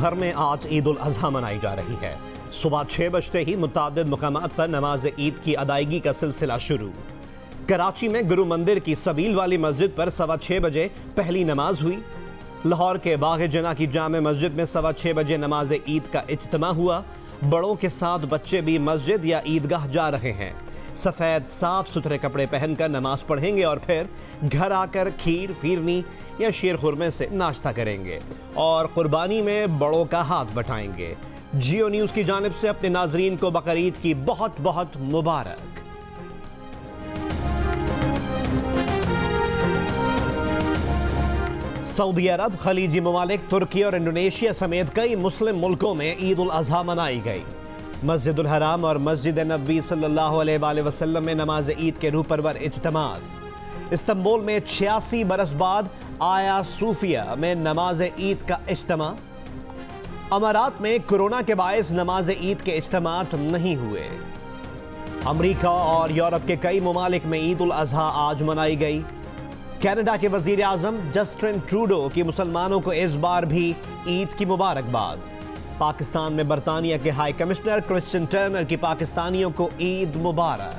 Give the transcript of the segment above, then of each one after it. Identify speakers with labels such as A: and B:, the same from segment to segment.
A: भर में आज ईद उल अज़हा मनाई जा रही है। सुबह 6 बजते ही मुतादिद मुकामात पर नमाज ईद की अदायगी का सिलसिला शुरू। कराची में गुरु मंदिर की सबील वाली मस्जिद पर 6:15 बजे पहली नमाज हुई। लाहौर के बाग जना की जामे मस्जिद में 6:15 बजे नमाज ईद का इज्तिमा हुआ। बड़ों के साथ बच्चे भी मस्जिद या ईदगाह जा रहे हैं। सफ़ेद साफ सुथरे कपड़े पहनकर नमाज पढ़ेंगे और फिर घर आकर खीर, फिरनी या शीर खुरमे से नाश्ता करेंगे और कुर्बानी में बड़ों का हाथ बटाएंगे। जियो न्यूज़ की जानिब से अपने नाजरीन को बकरीद की बहुत बहुत मुबारक। सऊदी अरब, खलीजी ममालिक, तुर्की और इंडोनेशिया समेत कई मुस्लिम मुल्कों में ईद उल अज़हा मनाई गई। मस्जिदुल हराम और मस्जिद नबी सल्लल्लाहु अलैहि वसल्लम में नमाज ईद के रूह परवर इज्तिमात। इस्तांबुल में 86 बरस बाद आया सूफिया में नमाज ईद का इज्तिमा। अमारात में कोरोना के बायस नमाज ईद के इज्तिमात नहीं हुए। अमरीका और यूरोप के कई ममालिक में ईद उल अज़हा आज मनाई गई। कनाडा के वजीर आजम जस्टिन ट्रूडो की मुसलमानों को इस बार भी ईद की मुबारकबाद। पाकिस्तान में बरतानिया के हाई कमिश्नर क्रिश्चियन टर्नर की पाकिस्तानियों को ईद मुबारक।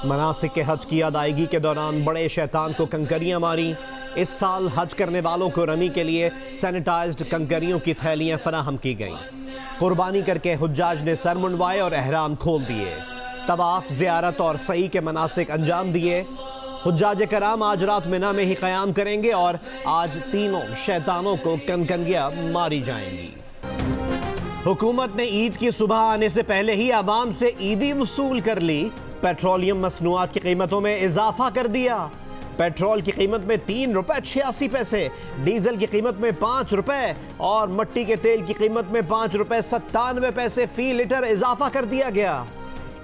A: मनासिक के हज की अदायगी के दौरान बड़े शैतान को कंकरियां मारी। इस साल हज करने वालों को रमी के लिए सैनिटाइज्ड कंकरियों की थैलियां फराहम की गईं। कुर्बानी करके हुज्जाज ने सर मुंडवाए और एहराम खोल दिए। तवाफ, ज़ियारत और सई के मनासिक अंजाम दिए। हुज्जाज कराम आज रात मिना में ही क़याम करेंगे और आज तीनों शैतानों को कनकंगियां मारी जाएंगी। हुकूमत ने ईद की सुबह आने से पहले ही आवाम से ईदी वसूल कर ली। पेट्रोलियम मसनूआत की कीमतों में इजाफा कर दिया। पेट्रोल की कीमत में 3 रुपए 86 पैसे, डीजल की कीमत में 5 रुपए और मट्टी के तेल की कीमत में 5 रुपए 97 पैसे फी लीटर इजाफा कर दिया गया।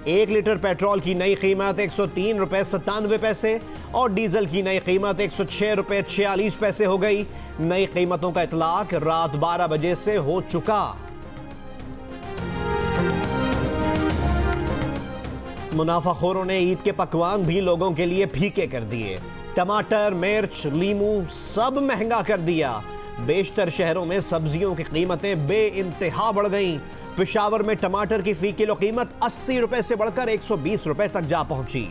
A: 1 लीटर पेट्रोल की नई कीमत 103 रुपए 97 पैसे और डीजल की नई कीमत 106 रुपए 46 पैसे हो गई। नई कीमतों का इतलाक रात 12 बजे से हो चुका। मुनाफाखोरों ने ईद के पकवान भी लोगों के लिए फीके कर दिए। टमाटर, मिर्च, लीमू सब महंगा कर दिया। बेशतर शहरों में सब्जियों की कीमतें बेइंतहा बढ़ गईं। पेशावर में टमाटर की फी किलो कीमत 80 रुपए से बढ़कर 120 रुपए तक जा पहुंची।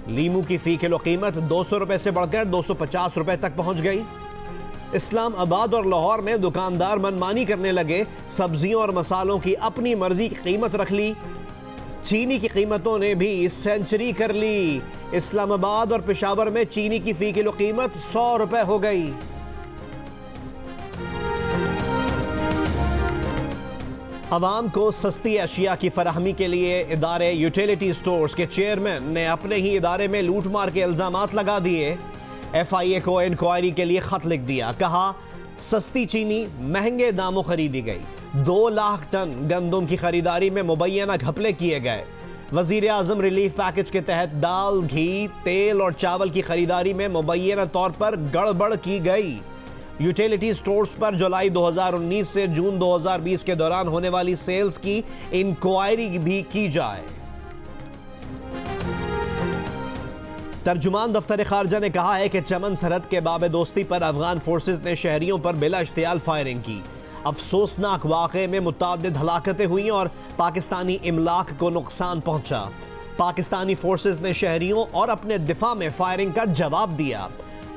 A: लीमू की फी किलो कीमत 200 रुपए से बढ़कर 250 रुपए तक पहुंच गई। इस्लामाबाद और लाहौर में दुकानदार मनमानी करने लगे। सब्जियों और मसालों की अपनी मर्जी की कीमत रख ली। चीनी की कीमतों ने भी सेंचुरी कर ली। इस्लामाबाद और पेशावर में चीनी की फी किलो कीमत 100 रुपए हो गई। अवाम को सस्ती अशिया की फराहमी के लिए इदारे यूटिलिटी स्टोर्स के चेयरमैन ने अपने ही इदारे में लूटमार के इल्जामात लगा दिए। FIA को इंक्वायरी के लिए खत लिख दिया। कहा सस्ती चीनी महंगे दामों खरीदी गई। 2 लाख टन गंदम की खरीदारी में मुबैना घपले किए गए। वजीर आजम रिलीफ पैकेज के तहत दाल, घी, तेल और चावल की खरीदारी में मुबैना तौर पर गड़बड़ की गई। यूटिलिटी स्टोर्स पर जुलाई 2019 से जून 2020 के दौरान होने वाली सेल्स की इंक्वायरी भी की जाए। तर्जुमान दफ्तर खारजा ने कहा है कि चमन सरहद के बाब दोस्ती पर अफगान फोर्सेज ने शहरियों पर बिला इश्तियाल फायरिंग की। अफसोसनाक वाक़े में मुताद्दिद हलाकतें हुई और पाकिस्तानी इमलाक को नुकसान पहुंचा। पाकिस्तानी फोर्सेज ने शहरियों और अपने दिफा में फायरिंग का जवाब दिया।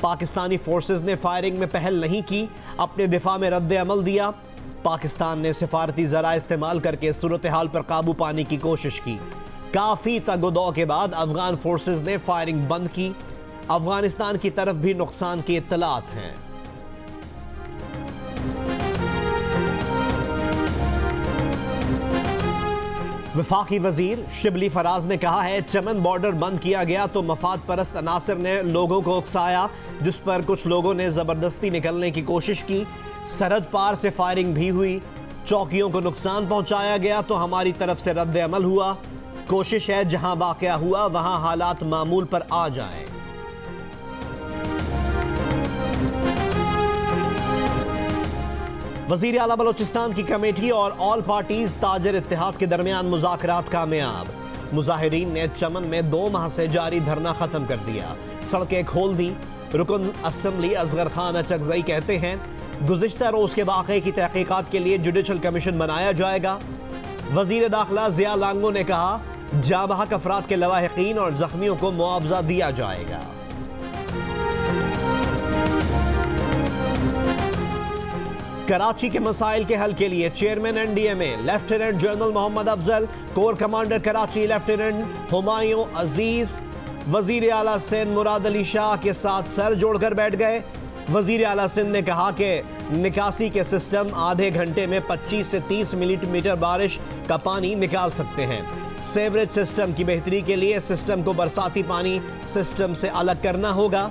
A: पाकिस्तानी फोर्सेज ने फायरिंग में पहल नहीं की, अपने दिफा में रद्द अमल दिया। पाकिस्तान ने सिफारती ज़रा इस्तेमाल करके सूरत हाल पर काबू पाने की कोशिश की। काफ़ी तगदो के बाद अफगान फोर्सेज ने फायरिंग बंद की। अफगानिस्तान की तरफ भी नुकसान की इत्तलात हैं। वफाकी वजीर शिबली फराज ने कहा है चमन बॉर्डर बंद किया गया तो मफाद परस्त अनासर ने लोगों को उकसाया, जिस पर कुछ लोगों ने जबरदस्ती निकलने की कोशिश की। सरहद पार से फायरिंग भी हुई। चौकियों को नुकसान पहुंचाया गया तो हमारी तरफ से रद्द अमल हुआ। कोशिश है जहां वाकया हुआ वहां हालात मामूल पर आ जाएं। वज़ीर आला बलोचिस्तान की कमेटी और ऑल पार्टीज ताजर इत्तेहाद के दरमियान मुज़ाकरात कामयाब। मुजाहिरीन ने चमन में 2 माह से जारी धरना खत्म कर दिया, सड़कें खोल दी। रुकन असम्बली असगर खान अचकजई कहते हैं गुज़िश्ता रोज के वाक़े की तहकीकात के लिए जुडिशल कमीशन बनाया जाएगा। वज़ीर दाखिला ज़िया लांगो ने कहा, जाबहक अफराद के लवाहिकीन और जख्मियों को मुआवजा दिया जाएगा। कराची के मसाइल के हल के लिए chairman NDMA lieutenant general Mohammad Afzal, corps commander Karachi lieutenant Humayun Aziz, वजीर आला सिंध मुराद अली शाह के साथ सर जोड़कर बैठ गए। वजीर आला सिंध ने कहा कि निकासी के सिस्टम आधे घंटे में 25 से 30 मिलीमीटर बारिश का पानी निकाल सकते हैं। सेवरेज सिस्टम की बेहतरी के लिए सिस्टम को बरसाती पानी सिस्टम से अलग करना होगा।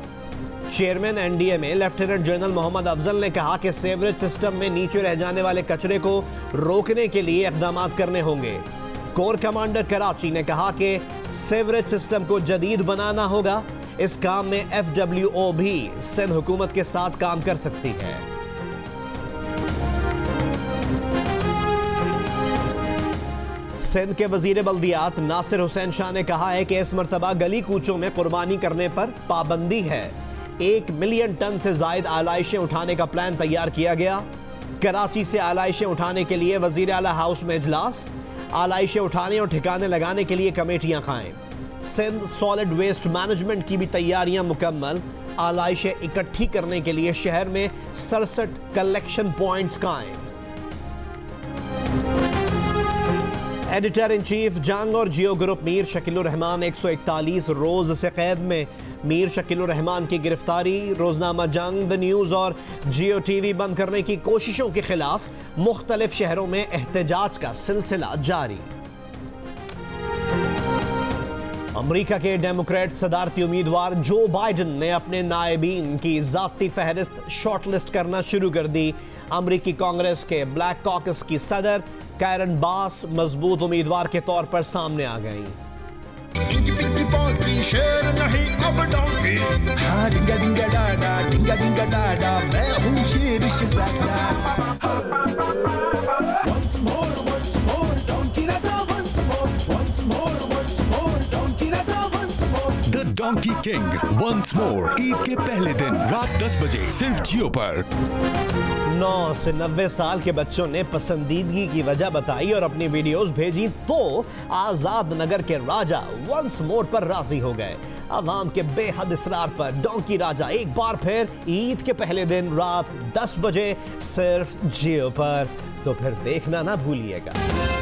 A: Chairman NDMA lieutenant general Mohammad Afzal ने कहा कि सेवरेज सिस्टम में नीचे रह जाने वाले कचरे को रोकने के लिए इक़दाम करने होंगे। कोर कमांडर कराची ने कहा कि सेवरेज सिस्टम को जदीद बनाना होगा। इस काम में FWO भी सिंध हुकूमत के साथ काम कर सकती है। सिंध के वजीर बल्दियात नासिर हुसैन शाह ने कहा है कि इस मरतबा गली कूचों में कुर्बानी करने पर पाबंदी है। 1 मिलियन टन से जायद आलाइशें उठाने का प्लान तैयार किया गया। कराची से आलाइशें उठाने के लिए वजीर आला हाउस में इजलास, आलाइशें उठाने और ठिकाने लगाने के लिए कमेटियां कायम। सिंध सॉलिड वेस्ट मैनेजमेंट की भी तैयारियां मुकम्मल। आलाइशें इकट्ठी करने के लिए शहर में 67 कलेक्शन पॉइंट्स कायम। एडिटर इन चीफ जंग और जियो ग्रुप मीर शकीलुर रहमान 141 रोज से कैद में। मीर शकीलुर रहमान की गिरफ्तारी, रोजनामा जंग, द न्यूज और जियो टीवी बंद करने की कोशिशों के खिलाफ मुख्तलिफ शहरों में एहतजाज का सिलसिला जारी। अमेरिका के डेमोक्रेट सदारती उम्मीदवार जो बाइडन ने अपने नायबीन की जाती फहरिस्त शॉर्टलिस्ट करना शुरू कर दी। अमेरिकी कांग्रेस के ब्लैक कॉकस की सदर कैरन बास मजबूत उम्मीदवार के तौर पर सामने आ गई।
B: The donkey king once more Eid के पहले दिन रात 10 बजे सिर्फ जियो पर।
A: 9 से 90 साल के बच्चों ने पसंदीदगी की वजह बताई और अपनी वीडियोस भेजी तो आजाद नगर के राजा वंस मोर पर राजी हो गए। अवाम के बेहद इसरार पर डोंकी राजा एक बार फिर ईद के पहले दिन रात 10 बजे सिर्फ जियो पर। तो फिर देखना ना भूलिएगा।